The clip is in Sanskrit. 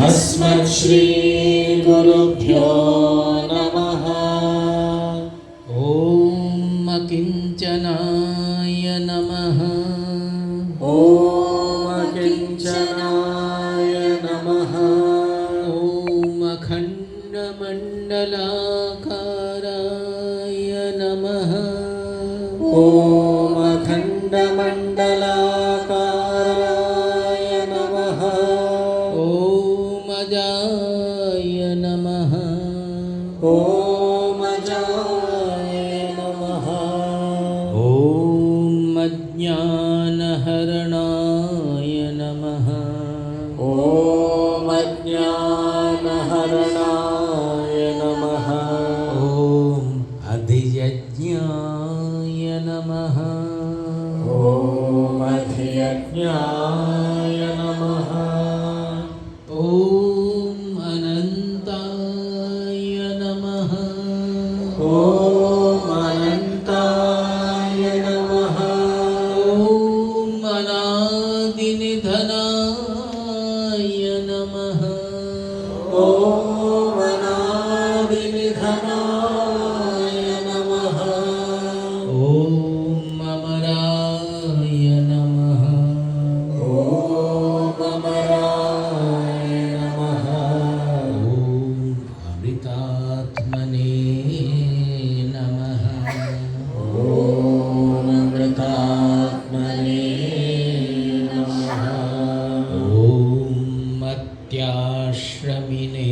अस्मत्श्री गुरुभ्यो नमः। ॐ अकिञ्चनाय नमः। ॐ अकिञ्चनाय नमः। ॐ अखण्डमण्डलाकाराय नमः। ॐ अखण्डमण्डलाकाराय नमः। ॐ अजाय नमः। ॐ अजाय नमः। ॐ अज्ञानहरणाय नमः। ॐ अज्ञानहरणाय नमः। ॐ अधियज्ञाय नमः। ॐ अधियज्ञाय नमः। ॐ अनन्ताय नमः। ॐ अनन्ताय नमः। ॐ अनादिनिधनाय नमः। ॐ अनादिनिधनाय नमः। ॐ अमराय नमः। ॐ अमराय नमः। ॐ अमृतात्मने नमः। ॐ अमृतात्मने नमः। ॐ अत्याश्रमिने